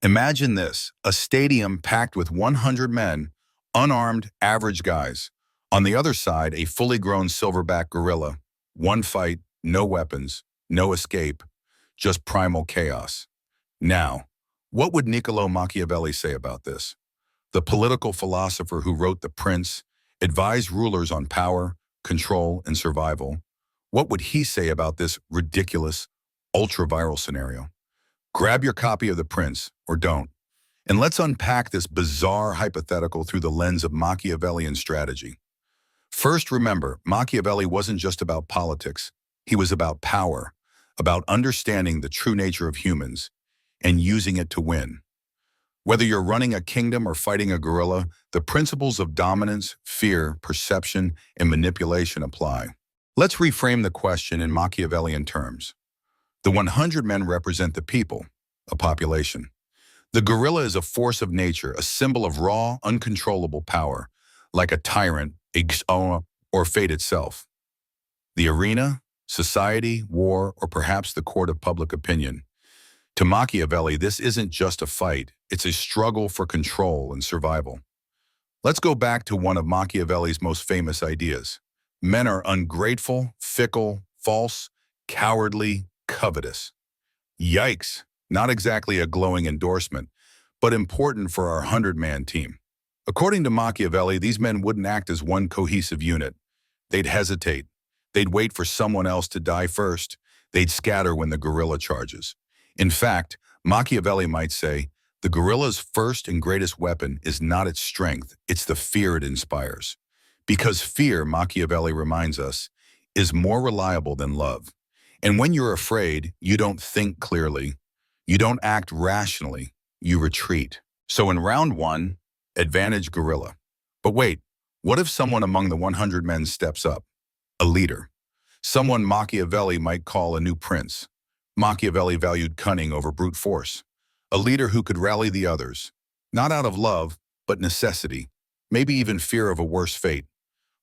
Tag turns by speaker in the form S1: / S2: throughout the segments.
S1: Imagine this, a stadium packed with 100 men, unarmed, average guys. On the other side, a fully grown silverback gorilla. One fight, no weapons, no escape, just primal chaos. Now, what would Niccolò Machiavelli say about this? The political philosopher who wrote The Prince, advised rulers on power, control, and survival. What would he say about this ridiculous, ultra-viral scenario? Grab your copy of The Prince, or don't, and let's unpack this bizarre hypothetical through the lens of Machiavellian strategy. First, remember, Machiavelli wasn't just about politics. He was about power, about understanding the true nature of humans and using it to win. Whether you're running a kingdom or fighting a guerrilla, the principles of dominance, fear, perception, and manipulation apply. Let's reframe the question in Machiavellian terms. The 100 men represent the people, a population. The gorilla is a force of nature, a symbol of raw, uncontrollable power, like a tyrant, or fate itself. The arena, society, war, or perhaps the court of public opinion. To Machiavelli, this isn't just a fight, it's a struggle for control and survival. Let's go back to one of Machiavelli's most famous ideas. Men are ungrateful, fickle, false, cowardly, covetous. Yikes, not exactly a glowing endorsement, but important for our 100-man team. According to Machiavelli, these men wouldn't act as one cohesive unit. They'd hesitate. They'd wait for someone else to die first. They'd scatter when the guerrilla charges. In fact, Machiavelli might say, the gorilla's first and greatest weapon is not its strength, it's the fear it inspires. Because fear, Machiavelli reminds us, is more reliable than love. And when you're afraid, you don't think clearly. You don't act rationally. You retreat. So in round one, advantage gorilla. But wait, what if someone among the 100 men steps up? A leader. Someone Machiavelli might call a new prince. Machiavelli valued cunning over brute force. A leader who could rally the others. Not out of love, but necessity. Maybe even fear of a worse fate.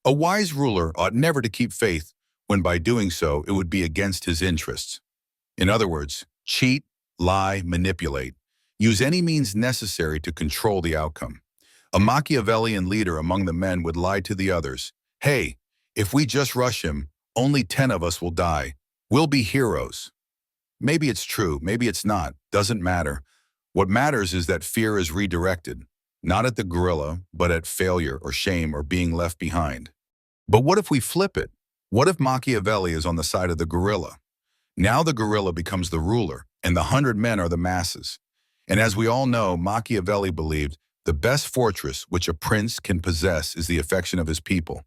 S1: A wise ruler ought never to keep faith when by doing so it would be against his interests. In other words, cheat, lie, manipulate. Use any means necessary to control the outcome. A Machiavellian leader among the men would lie to the others. Hey, if we just rush him, only 10 of us will die. We'll be heroes. Maybe it's true, maybe it's not, doesn't matter. What matters is that fear is redirected, not at the gorilla, but at failure or shame or being left behind. But what if we flip it? What if Machiavelli is on the side of the gorilla? Now the gorilla becomes the ruler, and the 100 men are the masses. And as we all know, Machiavelli believed the best fortress which a prince can possess is the affection of his people.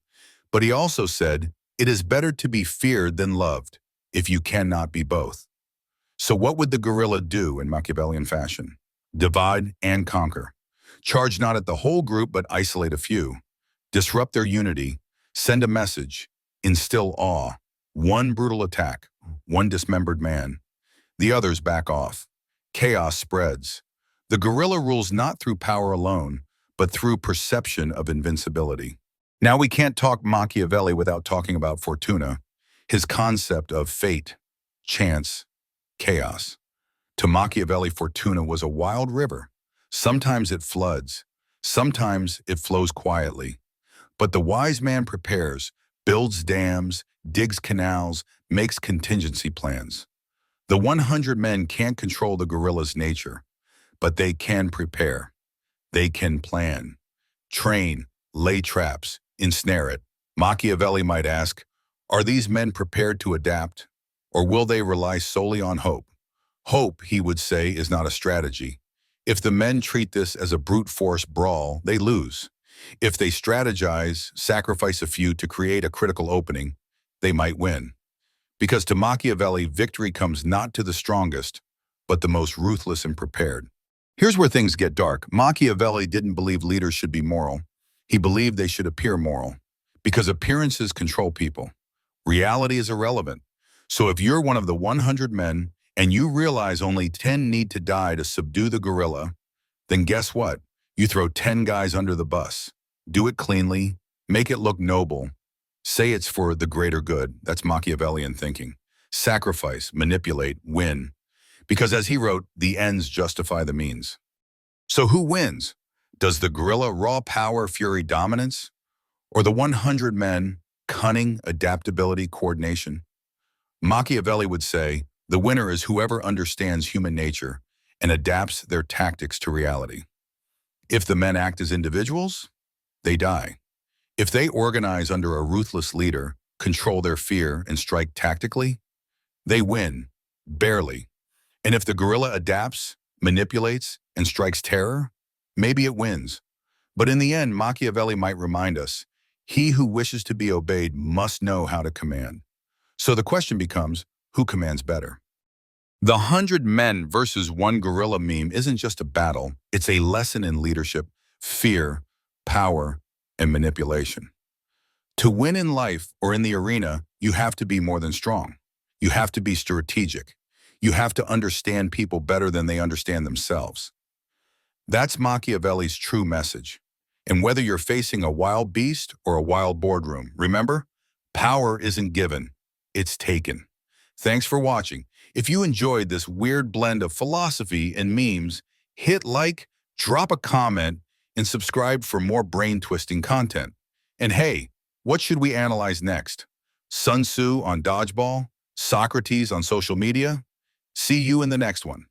S1: But he also said, it is better to be feared than loved, if you cannot be both. So what would the gorilla do in Machiavellian fashion? Divide and conquer. Charge not at the whole group, but isolate a few. Disrupt their unity. Send a message. Instill awe. One brutal attack. One dismembered man. The others back off. Chaos spreads. The gorilla rules not through power alone, but through perception of invincibility. Now we can't talk Machiavelli without talking about Fortuna, his concept of fate, chance, chaos. To Machiavelli, Fortuna was a wild river. Sometimes it floods, sometimes it flows quietly. But the wise man prepares, builds dams, digs canals, makes contingency plans. The 100 men can't control the gorilla's nature, but they can prepare. They can plan, train, lay traps, ensnare it. Machiavelli might ask, are these men prepared to adapt, or will they rely solely on hope? Hope, he would say, is not a strategy. If the men treat this as a brute force brawl, they lose. If they strategize, sacrifice a few to create a critical opening, they might win. Because to Machiavelli, victory comes not to the strongest, but the most ruthless and prepared. Here's where things get dark. Machiavelli didn't believe leaders should be moral. He believed they should appear moral. Because appearances control people. Reality is irrelevant. So if you're one of the 100 men and you realize only 10 need to die to subdue the gorilla, then guess what? You throw 10 guys under the bus. Do it cleanly. Make it look noble. Say it's for the greater good. That's Machiavellian thinking. Sacrifice, manipulate, win. Because as he wrote, the ends justify the means. So who wins? Does the gorilla raw power, fury, dominance? Or the 100 men, cunning, adaptability, coordination? Machiavelli would say, the winner is whoever understands human nature and adapts their tactics to reality. If the men act as individuals, they die. If they organize under a ruthless leader, control their fear, and strike tactically, they win, barely. And if the gorilla adapts, manipulates, and strikes terror, maybe it wins. But in the end, Machiavelli might remind us, he who wishes to be obeyed must know how to command. So the question becomes, who commands better? The 100 men versus one gorilla meme isn't just a battle, it's a lesson in leadership, fear, power, and manipulation. To win in life or in the arena, you have to be more than strong. You have to be strategic. You have to understand people better than they understand themselves. That's Machiavelli's true message. And whether you're facing a wild beast or a wild boardroom, remember, power isn't given, it's taken. Thanks for watching. If you enjoyed this weird blend of philosophy and memes, hit like, drop a comment, and subscribe for more brain-twisting content. And hey, what should we analyze next? Sun Tzu on dodgeball? Socrates on social media? See you in the next one.